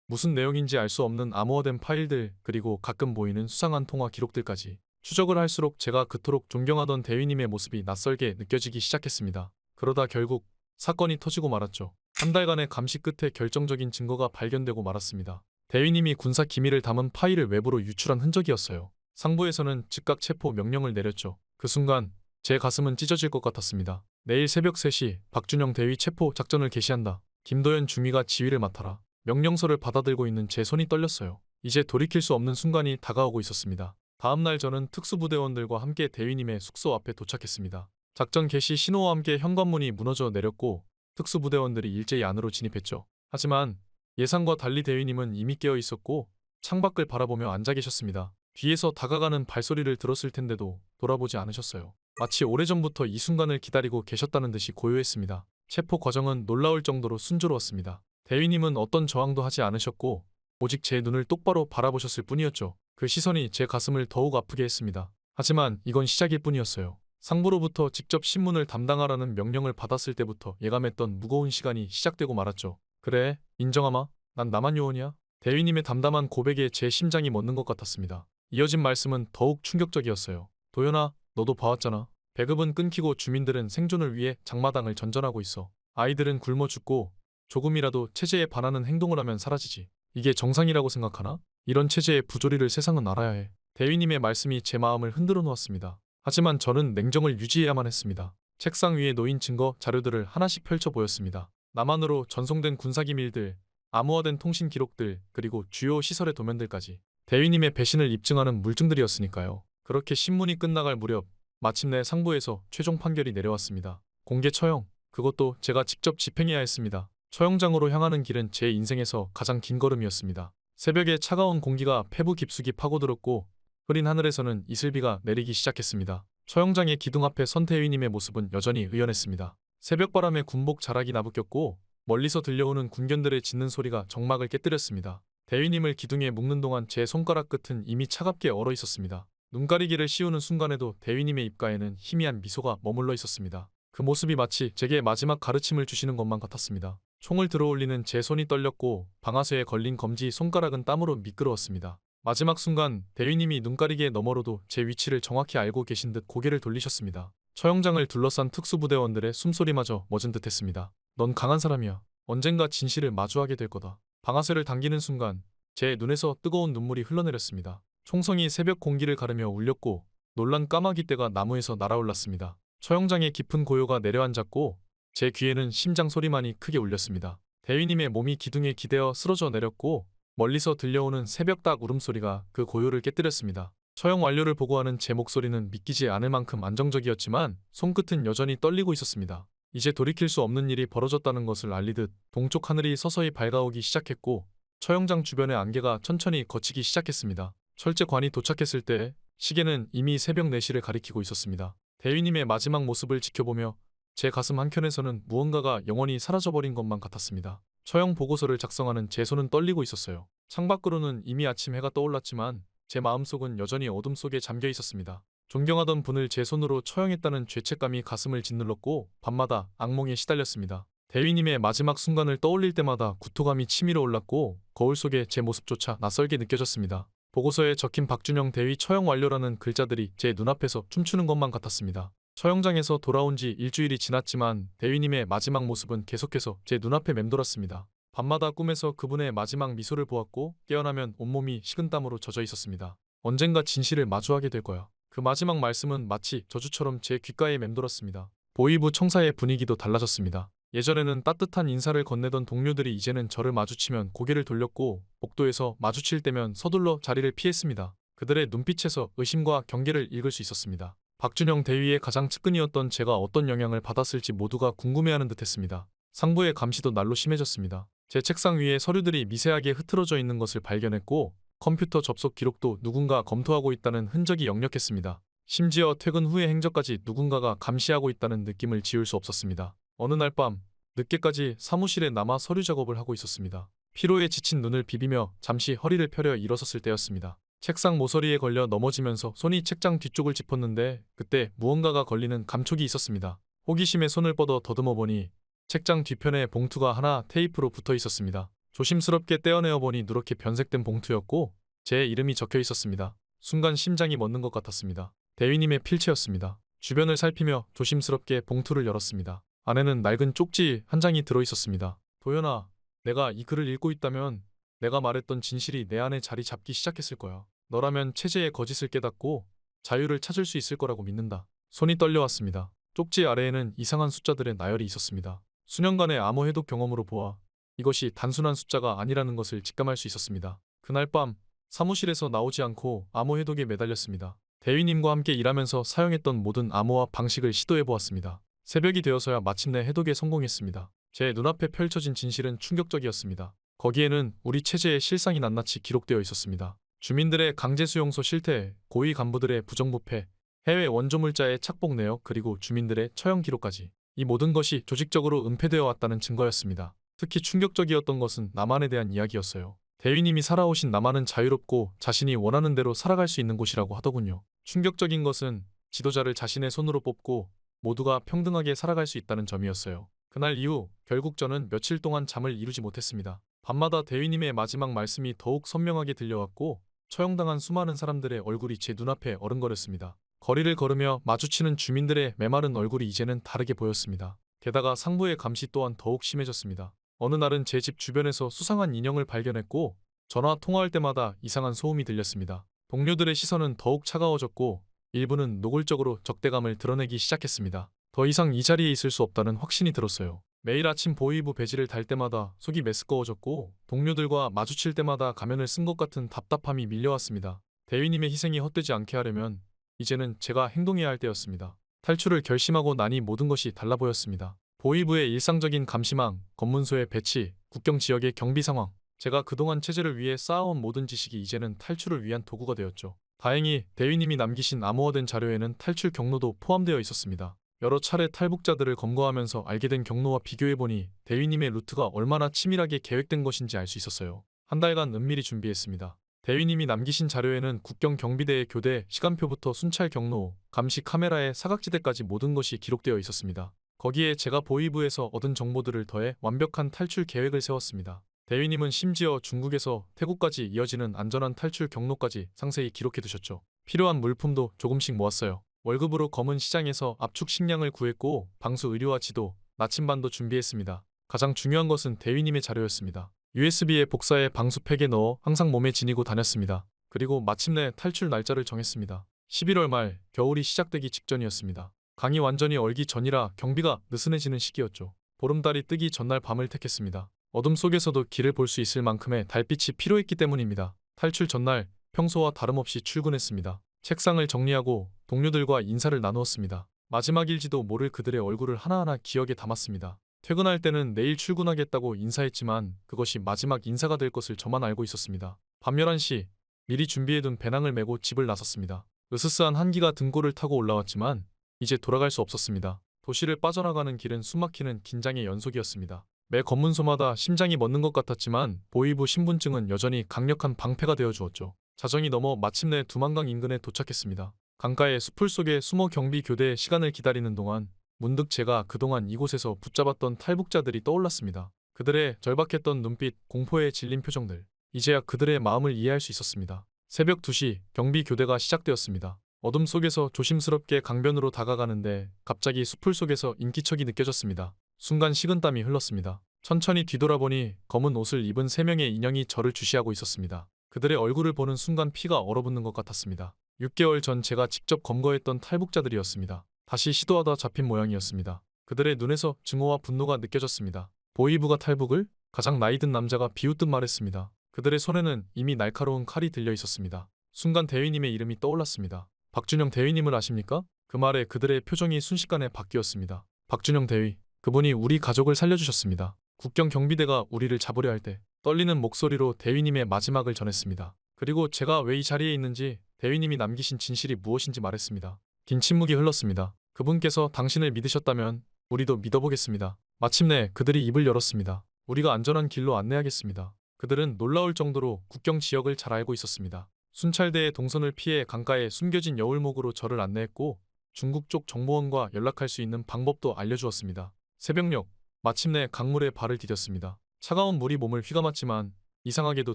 무슨 내용인지 알 수 없는 암호화된 파일들, 그리고 가끔 보이는 수상한 통화 기록들까지. 추적을 할수록 제가 그토록 존경하던 대위님의 모습이 낯설게 느껴지기 시작했습니다. 그러다 결국 사건이 터지고 말았죠. 한 달간의 감시 끝에 결정적인 증거가 발견되고 말았습니다. 대위님이 군사 기밀을 담은 파일을 외부로 유출한 흔적이었어요. 상부에서는 즉각 체포 명령을 내렸죠. 그 순간 제 가슴은 찢어질 것 같았습니다. 내일 새벽 3시 박준영 대위 체포 작전을 개시한다. 김도연 중위가 지휘를 맡아라. 명령서를 받아들고 있는 제 손이 떨렸어요. 이제 돌이킬 수 없는 순간이 다가오고 있었습니다. 다음날 저는 특수부대원들과 함께 대위님의 숙소 앞에 도착했습니다. 작전 개시 신호와 함께 현관문이 무너져 내렸고 특수부대원들이 일제히 안으로 진입했죠. 하지만 예상과 달리 대위님은 이미 깨어 있었고 창밖을 바라보며 앉아 계셨습니다. 뒤에서 다가가는 발소리를 들었을 텐데도 돌아보지 않으셨어요. 마치 오래전부터 이 순간을 기다리고 계셨다는 듯이 고요했습니다. 체포 과정은 놀라울 정도로 순조로웠습니다. 대위님은 어떤 저항도 하지 않으셨고 오직 제 눈을 똑바로 바라보셨을 뿐이었죠. 그 시선이 제 가슴을 더욱 아프게 했습니다. 하지만 이건 시작일 뿐이었어요. 상부로부터 직접 신문을 담당하라는 명령을 받았을 때부터 예감했던 무거운 시간이 시작되고 말았죠. 그래, 인정하마. 난 남한 요원이야. 대위님의 담담한 고백에 제 심장이 멎는 것 같았습니다. 이어진 말씀은 더욱 충격적이었어요. 도연아, 너도 봐왔잖아. 배급은 끊기고 주민들은 생존을 위해 장마당을 전전하고 있어. 아이들은 굶어 죽고 조금이라도 체제에 반하는 행동을 하면 사라지지. 이게 정상이라고 생각하나? 이런 체제의 부조리를 세상은 알아야 해. 대위님의 말씀이 제 마음을 흔들어 놓았습니다. 하지만 저는 냉정을 유지해야만 했습니다. 책상 위에 놓인 증거 자료들을 하나씩 펼쳐 보였습니다. 남한으로 전송된 군사기밀들, 암호화된 통신 기록들, 그리고 주요 시설의 도면들까지. 대위님의 배신을 입증하는 물증들이었으니까요. 그렇게 신문이 끝나갈 무렵 마침내 상부에서 최종 판결이 내려왔습니다. 공개 처형, 그것도 제가 직접 집행해야 했습니다. 처형장으로 향하는 길은 제 인생에서 가장 긴 걸음이었습니다. 새벽에 차가운 공기가 폐부 깊숙이 파고들었고 흐린 하늘에서는 이슬비가 내리기 시작했습니다. 처형장의 기둥 앞에 선 대위님의 모습은 여전히 의연했습니다. 새벽바람에 군복 자락이 나부꼈고 멀리서 들려오는 군견들의 짖는 소리가 정막을 깨뜨렸습니다. 대위님을 기둥에 묶는 동안 제 손가락 끝은 이미 차갑게 얼어 있었습니다. 눈가리개를 씌우는 순간에도 대위님의 입가에는 희미한 미소가 머물러 있었습니다. 그 모습이 마치 제게 마지막 가르침을 주시는 것만 같았습니다. 총을 들어올리는 제 손이 떨렸고 방아쇠에 걸린 검지 손가락은 땀으로 미끄러웠습니다. 마지막 순간 대위님이 눈가리개 너머로도 제 위치를 정확히 알고 계신 듯 고개를 돌리셨습니다. 처형장을 둘러싼 특수부대원들의 숨소리마저 멎은 듯했습니다. 넌 강한 사람이야. 언젠가 진실을 마주하게 될 거다. 방아쇠를 당기는 순간 제 눈에서 뜨거운 눈물이 흘러내렸습니다. 총성이 새벽 공기를 가르며 울렸고 놀란 까마귀 떼가 나무에서 날아올랐습니다. 처형장의 깊은 고요가 내려앉았고 제 귀에는 심장 소리만이 크게 울렸습니다. 대위님의 몸이 기둥에 기대어 쓰러져 내렸고 멀리서 들려오는 새벽닭 울음소리가 그 고요를 깨뜨렸습니다. 처형 완료를 보고하는 제 목소리는 믿기지 않을 만큼 안정적이었지만 손끝은 여전히 떨리고 있었습니다. 이제 돌이킬 수 없는 일이 벌어졌다는 것을 알리듯 동쪽 하늘이 서서히 밝아오기 시작했고 처형장 주변의 안개가 천천히 걷히기 시작했습니다. 철제관이 도착했을 때 시계는 이미 새벽 4시를 가리키고 있었습니다. 대위님의 마지막 모습을 지켜보며 제 가슴 한켠에서는 무언가가 영원히 사라져버린 것만 같았습니다. 처형 보고서를 작성하는 제 손은 떨리고 있었어요. 창밖으로는 이미 아침 해가 떠올랐지만 제 마음속은 여전히 어둠 속에 잠겨 있었습니다. 존경하던 분을 제 손으로 처형했다는 죄책감이 가슴을 짓눌렀고 밤마다 악몽에 시달렸습니다. 대위님의 마지막 순간을 떠올릴 때마다 구토감이 치밀어 올랐고 거울 속에 제 모습조차 낯설게 느껴졌습니다. 보고서에 적힌 박준영 대위 처형 완료라는 글자들이 제 눈앞에서 춤추는 것만 같았습니다. 처형장에서 돌아온 지 일주일이 지났지만 대위님의 마지막 모습은 계속해서 제 눈앞에 맴돌았습니다. 밤마다 꿈에서 그분의 마지막 미소를 보았고 깨어나면 온몸이 식은땀으로 젖어 있었습니다. 언젠가 진실을 마주하게 될 거야. 그 마지막 말씀은 마치 저주처럼 제 귓가에 맴돌았습니다. 보위부 청사의 분위기도 달라졌습니다. 예전에는 따뜻한 인사를 건네던 동료들이 이제는 저를 마주치면 고개를 돌렸고 복도에서 마주칠 때면 서둘러 자리를 피했습니다. 그들의 눈빛에서 의심과 경계를 읽을 수 있었습니다. 박준영 대위의 가장 측근이었던 제가 어떤 영향을 받았을지 모두가 궁금해하는 듯했습니다. 상부의 감시도 날로 심해졌습니다. 제 책상 위에 서류들이 미세하게 흐트러져 있는 것을 발견했고 컴퓨터 접속 기록도 누군가 검토하고 있다는 흔적이 역력했습니다. 심지어 퇴근 후의 행적까지 누군가가 감시하고 있다는 느낌을 지울 수 없었습니다. 어느 날 밤 늦게까지 사무실에 남아 서류 작업을 하고 있었습니다. 피로에 지친 눈을 비비며 잠시 허리를 펴려 일어섰을 때였습니다. 책상 모서리에 걸려 넘어지면서 손이 책장 뒤쪽을 짚었는데 그때 무언가가 걸리는 감촉이 있었습니다. 호기심에 손을 뻗어 더듬어 보니 책장 뒤편에 봉투가 하나 테이프로 붙어 있었습니다. 조심스럽게 떼어내어 보니 누렇게 변색된 봉투였고 제 이름이 적혀 있었습니다. 순간 심장이 멎는 것 같았습니다. 대위님의 필체였습니다. 주변을 살피며 조심스럽게 봉투를 열었습니다. 안에는 낡은 쪽지 한 장이 들어 있었습니다. 도연아, 내가 이 글을 읽고 있다면 내가 말했던 진실이 내 안에 자리 잡기 시작했을 거야. 너라면 체제의 거짓을 깨닫고 자유를 찾을 수 있을 거라고 믿는다. 손이 떨려왔습니다. 쪽지 아래에는 이상한 숫자들의 나열이 있었습니다. 수년간의 암호 해독 경험으로 보아 이것이 단순한 숫자가 아니라는 것을 직감할 수 있었습니다. 그날 밤 사무실에서 나오지 않고 암호 해독에 매달렸습니다. 대위님과 함께 일하면서 사용했던 모든 암호화 방식을 시도해보았습니다. 새벽이 되어서야 마침내 해독에 성공했습니다. 제 눈앞에 펼쳐진 진실은 충격적이었습니다. 거기에는 우리 체제의 실상이 낱낱이 기록되어 있었습니다. 주민들의 강제수용소 실태, 고위 간부들의 부정부패, 해외 원조물자의 착복 내역 그리고 주민들의 처형 기록까지 이 모든 것이 조직적으로 은폐되어 왔다는 증거였습니다. 특히 충격적이었던 것은 남한에 대한 이야기였어요. 대위님이 살아오신 남한은 자유롭고 자신이 원하는 대로 살아갈 수 있는 곳이라고 하더군요. 충격적인 것은 지도자를 자신의 손으로 뽑고 모두가 평등하게 살아갈 수 있다는 점이었어요. 그날 이후 결국 저는 며칠 동안 잠을 이루지 못했습니다. 밤마다 대위님의 마지막 말씀이 더욱 선명하게 들려왔고 처형당한 수많은 사람들의 얼굴이 제 눈앞에 어른거렸습니다. 거리를 걸으며 마주치는 주민들의 메마른 얼굴이 이제는 다르게 보였습니다. 게다가 상부의 감시 또한 더욱 심해졌습니다. 어느 날은 제 집 주변에서 수상한 인형을 발견했고 전화 통화할 때마다 이상한 소음이 들렸습니다. 동료들의 시선은 더욱 차가워졌고 일부는 노골적으로 적대감을 드러내기 시작했습니다. 더 이상 이 자리에 있을 수 없다는 확신이 들었어요. 매일 아침 보위부 배지를 달 때마다 속이 메스꺼워졌고 동료들과 마주칠 때마다 가면을 쓴 것 같은 답답함이 밀려왔습니다. 대위님의 희생이 헛되지 않게 하려면 이제는 제가 행동해야 할 때였습니다. 탈출을 결심하고 나니 모든 것이 달라 보였습니다. 보위부의 일상적인 감시망, 검문소의 배치, 국경 지역의 경비 상황, 제가 그동안 체제를 위해 쌓아온 모든 지식이 이제는 탈출을 위한 도구가 되었죠. 다행히 대위님이 남기신 암호화된 자료에는 탈출 경로도 포함되어 있었습니다. 여러 차례 탈북자들을 검거하면서 알게 된 경로와 비교해보니 대위님의 루트가 얼마나 치밀하게 계획된 것인지 알 수 있었어요. 한 달간 은밀히 준비했습니다. 대위님이 남기신 자료에는 국경 경비대의 교대 시간표부터 순찰 경로, 감시 카메라의 사각지대까지 모든 것이 기록되어 있었습니다. 거기에 제가 보위부에서 얻은 정보들을 더해 완벽한 탈출 계획을 세웠습니다. 대위님은 심지어 중국에서 태국까지 이어지는 안전한 탈출 경로까지 상세히 기록해 두셨죠. 필요한 물품도 조금씩 모았어요. 월급으로 검은 시장에서 압축 식량을 구했고 방수 의료와 지도, 나침반도 준비했습니다. 가장 중요한 것은 대위님의 자료였습니다. USB에 복사해 방수팩에 넣어 항상 몸에 지니고 다녔습니다. 그리고 마침내 탈출 날짜를 정했습니다. 11월 말, 겨울이 시작되기 직전이었습니다. 강이 완전히 얼기 전이라 경비가 느슨해지는 시기였죠. 보름달이 뜨기 전날 밤을 택했습니다. 어둠 속에서도 길을 볼 수 있을 만큼의 달빛이 필요했기 때문입니다. 탈출 전날 평소와 다름없이 출근했습니다. 책상을 정리하고 동료들과 인사를 나누었습니다. 마지막일지도 모를 그들의 얼굴을 하나하나 기억에 담았습니다. 퇴근할 때는 내일 출근하겠다고 인사했지만 그것이 마지막 인사가 될 것을 저만 알고 있었습니다. 밤 11시 미리 준비해둔 배낭을 메고 집을 나섰습니다. 으스스한 한기가 등골을 타고 올라왔지만 이제 돌아갈 수 없었습니다. 도시를 빠져나가는 길은 숨막히는 긴장의 연속이었습니다. 매 검문소마다 심장이 멎는 것 같았지만 보위부 신분증은 여전히 강력한 방패가 되어주었죠. 자정이 넘어 마침내 두만강 인근에 도착했습니다. 강가의 수풀 속에 숨어 경비 교대의 시간을 기다리는 동안 문득 제가 그동안 이곳에서 붙잡았던 탈북자들이 떠올랐습니다. 그들의 절박했던 눈빛, 공포에 질린 표정들. 이제야 그들의 마음을 이해할 수 있었습니다. 새벽 2시 경비 교대가 시작되었습니다. 어둠 속에서 조심스럽게 강변으로 다가가는데 갑자기 수풀 속에서 인기척이 느껴졌습니다. 순간 식은땀이 흘렀습니다. 천천히 뒤돌아보니 검은 옷을 입은 3명의 인형이 저를 주시하고 있었습니다. 그들의 얼굴을 보는 순간 피가 얼어붙는 것 같았습니다. 6개월 전 제가 직접 검거했던 탈북자들이었습니다. 다시 시도하다 잡힌 모양이었습니다. 그들의 눈에서 증오와 분노가 느껴졌습니다. 보위부가 탈북을? 가장 나이든 남자가 비웃듯 말했습니다. 그들의 손에는 이미 날카로운 칼이 들려 있었습니다. 순간 대위님의 이름이 떠올랐습니다. 박준영 대위님을 아십니까? 그 말에 그들의 표정이 순식간에 바뀌었습니다. 박준영 대위, 그분이 우리 가족을 살려주셨습니다. 국경 경비대가 우리를 잡으려 할 때 떨리는 목소리로 대위님의 마지막을 전했습니다. 그리고 제가 왜 이 자리에 있는지, 대위님이 남기신 진실이 무엇인지 말했습니다. 긴 침묵이 흘렀습니다. 그분께서 당신을 믿으셨다면 우리도 믿어보겠습니다. 마침내 그들이 입을 열었습니다. 우리가 안전한 길로 안내하겠습니다. 그들은 놀라울 정도로 국경 지역을 잘 알고 있었습니다. 순찰대의 동선을 피해 강가에 숨겨진 여울목으로 저를 안내했고 중국 쪽 정보원과 연락할 수 있는 방법도 알려주었습니다. 새벽녘, 마침내 강물에 발을 디뎠습니다. 차가운 물이 몸을 휘감았지만 이상하게도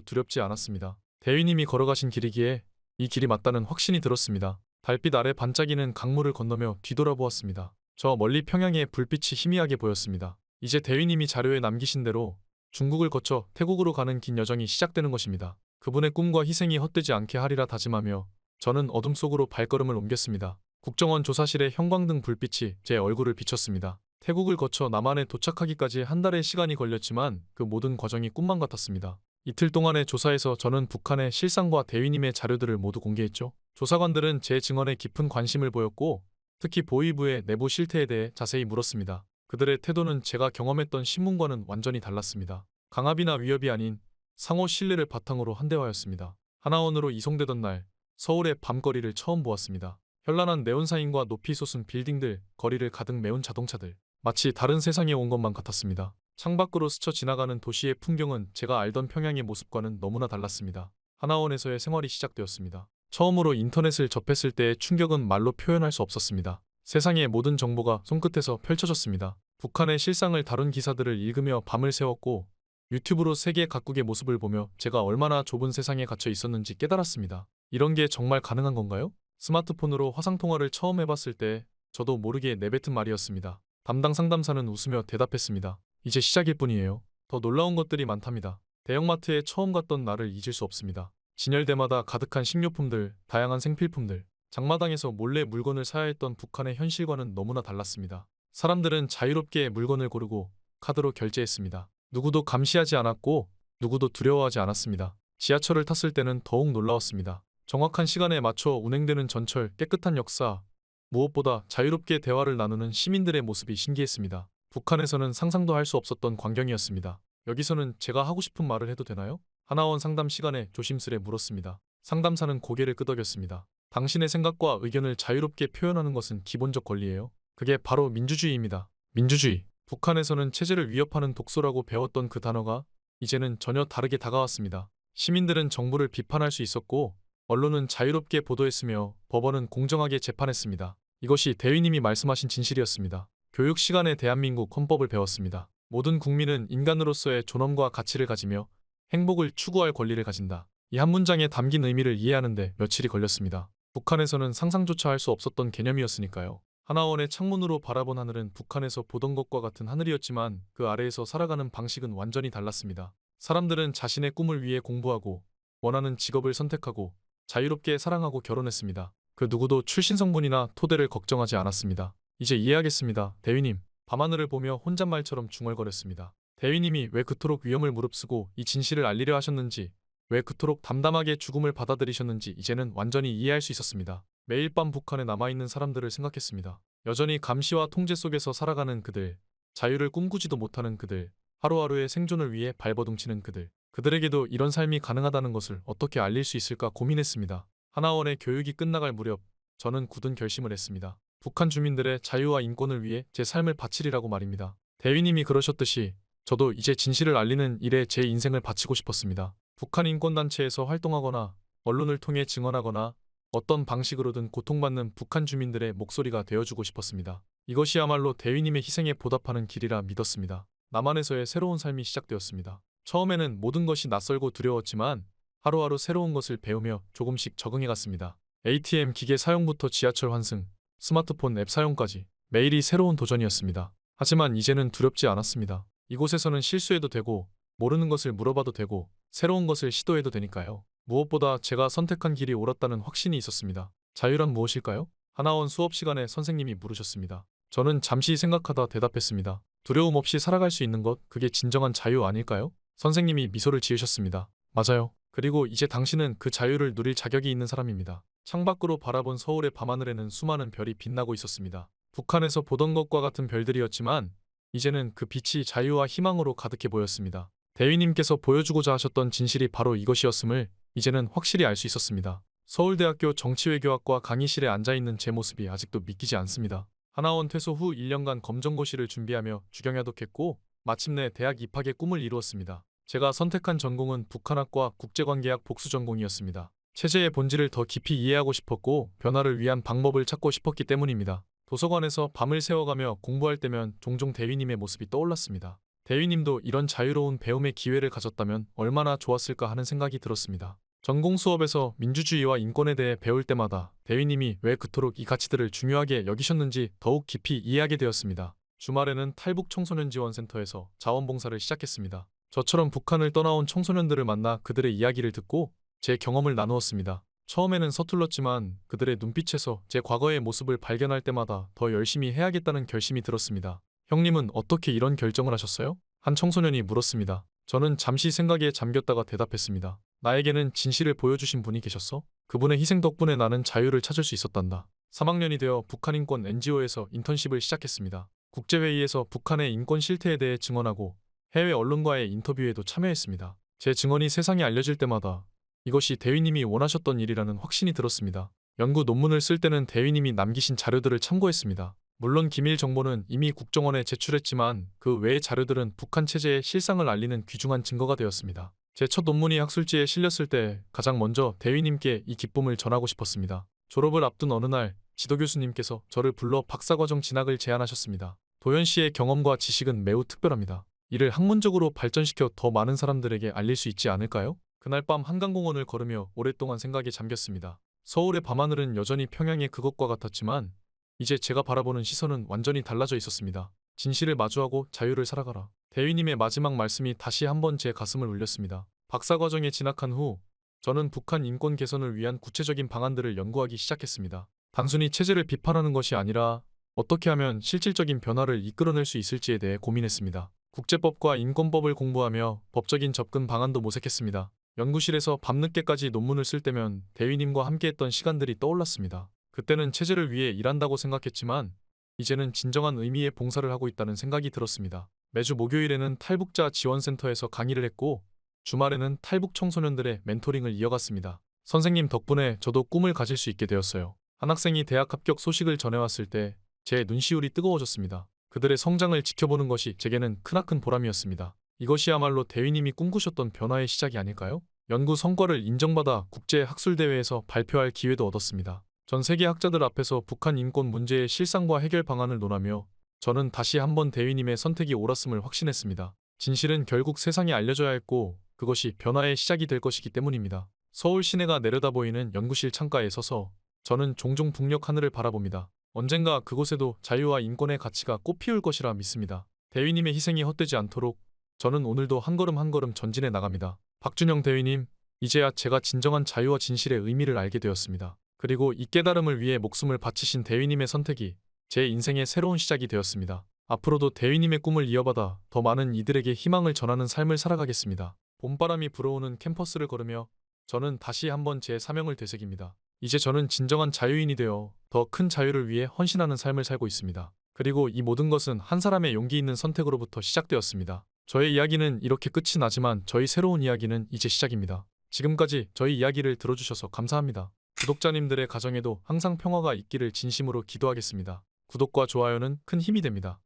두렵지 않았습니다. 대위님이 걸어가신 길이기에 이 길이 맞다는 확신이 들었습니다. 달빛 아래 반짝이는 강물을 건너며 뒤돌아보았습니다. 저 멀리 평양의 불빛이 희미하게 보였습니다. 이제 대위님이 자료에 남기신 대로 중국을 거쳐 태국으로 가는 긴 여정이 시작되는 것입니다. 그분의 꿈과 희생이 헛되지 않게 하리라 다짐하며 저는 어둠 속으로 발걸음을 옮겼습니다. 국정원 조사실의 형광등 불빛이 제 얼굴을 비췄습니다. 태국을 거쳐 남한에 도착하기까지 한 달의 시간이 걸렸지만 그 모든 과정이 꿈만 같았습니다. 이틀 동안의 조사에서 저는 북한의 실상과 대위님의 자료들을 모두 공개했죠. 조사관들은 제 증언에 깊은 관심을 보였고 특히 보위부의 내부 실태에 대해 자세히 물었습니다. 그들의 태도는 제가 경험했던 신문과는 완전히 달랐습니다. 강압이나 위협이 아닌 상호 신뢰를 바탕으로 한대화였습니다. 하나원으로 이송되던 날 서울의 밤거리를 처음 보았습니다. 현란한 네온사인과 높이 솟은 빌딩들, 거리를 가득 메운 자동차들. 마치 다른 세상에 온 것만 같았습니다. 창밖으로 스쳐 지나가는 도시의 풍경은 제가 알던 평양의 모습과는 너무나 달랐습니다. 하나원에서의 생활이 시작되었습니다. 처음으로 인터넷을 접했을 때의 충격은 말로 표현할 수 없었습니다. 세상의 모든 정보가 손끝에서 펼쳐졌습니다. 북한의 실상을 다룬 기사들을 읽으며 밤을 새웠고 유튜브로 세계 각국의 모습을 보며 제가 얼마나 좁은 세상에 갇혀 있었는지 깨달았습니다. 이런 게 정말 가능한 건가요? 스마트폰으로 화상통화를 처음 해봤을 때 저도 모르게 내뱉은 말이었습니다. 담당 상담사는 웃으며 대답했습니다. 이제 시작일 뿐이에요. 더 놀라운 것들이 많답니다. 대형마트에 처음 갔던 날을 잊을 수 없습니다. 진열대마다 가득한 식료품들, 다양한 생필품들. 장마당에서 몰래 물건을 사야 했던 북한의 현실과는 너무나 달랐습니다. 사람들은 자유롭게 물건을 고르고 카드로 결제했습니다. 누구도 감시하지 않았고 누구도 두려워하지 않았습니다. 지하철을 탔을 때는 더욱 놀라웠습니다. 정확한 시간에 맞춰 운행되는 전철, 깨끗한 역사, 무엇보다 자유롭게 대화를 나누는 시민들의 모습이 신기했습니다. 북한에서는 상상도 할 수 없었던 광경이었습니다. 여기서는 제가 하고 싶은 말을 해도 되나요? 하나원 상담 시간에 조심스레 물었습니다. 상담사는 고개를 끄덕였습니다. 당신의 생각과 의견을 자유롭게 표현하는 것은 기본적 권리예요. 그게 바로 민주주의입니다. 민주주의. 북한에서는 체제를 위협하는 독소라고 배웠던 그 단어가 이제는 전혀 다르게 다가왔습니다. 시민들은 정부를 비판할 수 있었고 언론은 자유롭게 보도했으며 법원은 공정하게 재판했습니다. 이것이 대위님이 말씀하신 진실이었습니다. 교육 시간에 대한민국 헌법을 배웠습니다. 모든 국민은 인간으로서의 존엄과 가치를 가지며 행복을 추구할 권리를 가진다. 이 한 문장에 담긴 의미를 이해하는데 며칠이 걸렸습니다. 북한에서는 상상조차 할 수 없었던 개념이었으니까요. 하나원의 창문으로 바라본 하늘은 북한에서 보던 것과 같은 하늘이었지만 그 아래에서 살아가는 방식은 완전히 달랐습니다. 사람들은 자신의 꿈을 위해 공부하고 원하는 직업을 선택하고 자유롭게 사랑하고 결혼했습니다. 그 누구도 출신 성분이나 토대를 걱정하지 않았습니다. 이제 이해하겠습니다. 대위님. 밤하늘을 보며 혼잣말처럼 중얼거렸습니다. 대위님이 왜 그토록 위험을 무릅쓰고 이 진실을 알리려 하셨는지, 왜 그토록 담담하게 죽음을 받아들이셨는지 이제는 완전히 이해할 수 있었습니다. 매일 밤 북한에 남아있는 사람들을 생각했습니다. 여전히 감시와 통제 속에서 살아가는 그들, 자유를 꿈꾸지도 못하는 그들, 하루하루의 생존을 위해 발버둥치는 그들, 그들에게도 이런 삶이 가능하다는 것을 어떻게 알릴 수 있을까 고민했습니다. 하나원의 교육이 끝나갈 무렵 저는 굳은 결심을 했습니다. 북한 주민들의 자유와 인권을 위해 제 삶을 바치리라고 말입니다. 대위님이 그러셨듯이 저도 이제 진실을 알리는 일에 제 인생을 바치고 싶었습니다. 북한 인권단체에서 활동하거나 언론을 통해 증언하거나 어떤 방식으로든 고통받는 북한 주민들의 목소리가 되어주고 싶었습니다. 이것이야말로 대위님의 희생에 보답하는 길이라 믿었습니다. 남한에서의 새로운 삶이 시작되었습니다. 처음에는 모든 것이 낯설고 두려웠지만 하루하루 새로운 것을 배우며 조금씩 적응해갔습니다. ATM 기계 사용부터 지하철 환승, 스마트폰 앱 사용까지 매일이 새로운 도전이었습니다. 하지만 이제는 두렵지 않았습니다. 이곳에서는 실수해도 되고 모르는 것을 물어봐도 되고 새로운 것을 시도해도 되니까요. 무엇보다 제가 선택한 길이 옳았다는 확신이 있었습니다. 자유란 무엇일까요? 하나원 수업 시간에 선생님이 물으셨습니다. 저는 잠시 생각하다 대답했습니다. 두려움 없이 살아갈 수 있는 것, 그게 진정한 자유 아닐까요? 선생님이 미소를 지으셨습니다. 맞아요. 그리고 이제 당신은 그 자유를 누릴 자격이 있는 사람입니다. 창밖으로 바라본 서울의 밤하늘에는 수많은 별이 빛나고 있었습니다. 북한에서 보던 것과 같은 별들이었지만 이제는 그 빛이 자유와 희망으로 가득해 보였습니다. 대위님께서 보여주고자 하셨던 진실이 바로 이것이었음을 이제는 확실히 알 수 있었습니다. 서울대학교 정치외교학과 강의실에 앉아있는 제 모습이 아직도 믿기지 않습니다. 하나원 퇴소 후 1년간 검정고시를 준비하며 주경야독했고 마침내 대학 입학의 꿈을 이루었습니다. 제가 선택한 전공은 북한학과 국제관계학 복수전공이었습니다. 체제의 본질을 더 깊이 이해하고 싶었고 변화를 위한 방법을 찾고 싶었기 때문입니다. 도서관에서 밤을 새워가며 공부할 때면 종종 대위님의 모습이 떠올랐습니다. 대위님도 이런 자유로운 배움의 기회를 가졌다면 얼마나 좋았을까 하는 생각이 들었습니다. 전공 수업에서 민주주의와 인권에 대해 배울 때마다 대위님이 왜 그토록 이 가치들을 중요하게 여기셨는지 더욱 깊이 이해하게 되었습니다. 주말에는 탈북 청소년 지원센터에서 자원봉사를 시작했습니다. 저처럼 북한을 떠나온 청소년들을 만나 그들의 이야기를 듣고 제 경험을 나누었습니다. 처음에는 서툴렀지만 그들의 눈빛에서 제 과거의 모습을 발견할 때마다 더 열심히 해야겠다는 결심이 들었습니다. 형님은 어떻게 이런 결정을 하셨어요? 한 청소년이 물었습니다. 저는 잠시 생각에 잠겼다가 대답했습니다. 나에게는 진실을 보여주신 분이 계셨어? 그분의 희생 덕분에 나는 자유를 찾을 수 있었단다. 3학년이 되어 북한인권 NGO에서 인턴십을 시작했습니다. 국제회의에서 북한의 인권 실태에 대해 증언하고 해외 언론과의 인터뷰에도 참여했습니다. 제 증언이 세상에 알려질 때마다 이것이 대위님이 원하셨던 일이라는 확신이 들었습니다. 연구 논문을 쓸 때는 대위님이 남기신 자료들을 참고했습니다. 물론 기밀 정보는 이미 국정원에 제출했지만 그 외의 자료들은 북한 체제의 실상을 알리는 귀중한 증거가 되었습니다. 제 첫 논문이 학술지에 실렸을 때 가장 먼저 대위님께 이 기쁨을 전하고 싶었습니다. 졸업을 앞둔 어느 날 지도 교수님께서 저를 불러 박사과정 진학을 제안하셨습니다. 도연 씨의 경험과 지식은 매우 특별합니다. 이를 학문적으로 발전시켜 더 많은 사람들에게 알릴 수 있지 않을까요? 그날 밤 한강공원을 걸으며 오랫동안 생각에 잠겼습니다. 서울의 밤하늘은 여전히 평양의 그것과 같았지만 이제 제가 바라보는 시선은 완전히 달라져 있었습니다. 진실을 마주하고 자유를 살아가라. 대위님의 마지막 말씀이 다시 한번 제 가슴을 울렸습니다. 박사과정에 진학한 후 저는 북한 인권 개선을 위한 구체적인 방안들을 연구하기 시작했습니다. 단순히 체제를 비판하는 것이 아니라 어떻게 하면 실질적인 변화를 이끌어낼 수 있을지에 대해 고민했습니다. 국제법과 인권법을 공부하며 법적인 접근 방안도 모색했습니다. 연구실에서 밤늦게까지 논문을 쓸 때면 대위님과 함께했던 시간들이 떠올랐습니다. 그때는 체제를 위해 일한다고 생각했지만 이제는 진정한 의미의 봉사를 하고 있다는 생각이 들었습니다. 매주 목요일에는 탈북자 지원센터에서 강의를 했고 주말에는 탈북 청소년들의 멘토링을 이어갔습니다. 선생님 덕분에 저도 꿈을 가질 수 있게 되었어요. 한 학생이 대학 합격 소식을 전해왔을 때 제 눈시울이 뜨거워졌습니다. 그들의 성장을 지켜보는 것이 제게는 크나큰 보람이었습니다. 이것이야말로 대위님이 꿈꾸셨던 변화의 시작이 아닐까요? 연구 성과를 인정받아 국제 학술대회에서 발표할 기회도 얻었습니다. 전 세계 학자들 앞에서 북한 인권 문제의 실상과 해결 방안을 논하며 저는 다시 한번 대위님의 선택이 옳았음을 확신했습니다. 진실은 결국 세상에 알려져야 했고 그것이 변화의 시작이 될 것이기 때문입니다. 서울 시내가 내려다보이는 연구실 창가에 서서 저는 종종 북녘 하늘을 바라봅니다. 언젠가 그곳에도 자유와 인권의 가치가 꽃피울 것이라 믿습니다. 대위님의 희생이 헛되지 않도록 저는 오늘도 한 걸음 한 걸음 전진해 나갑니다. 박준영 대위님, 이제야 제가 진정한 자유와 진실의 의미를 알게 되었습니다. 그리고 이 깨달음을 위해 목숨을 바치신 대위님의 선택이 제 인생의 새로운 시작이 되었습니다. 앞으로도 대위님의 꿈을 이어받아 더 많은 이들에게 희망을 전하는 삶을 살아가겠습니다. 봄바람이 불어오는 캠퍼스를 걸으며 저는 다시 한번 제 사명을 되새깁니다. 이제 저는 진정한 자유인이 되어 더 큰 자유를 위해 헌신하는 삶을 살고 있습니다. 그리고 이 모든 것은 한 사람의 용기 있는 선택으로부터 시작되었습니다. 저의 이야기는 이렇게 끝이 나지만 저희 새로운 이야기는 이제 시작입니다. 지금까지 저희 이야기를 들어주셔서 감사합니다. 구독자님들의 가정에도 항상 평화가 있기를 진심으로 기도하겠습니다. 구독과 좋아요는 큰 힘이 됩니다.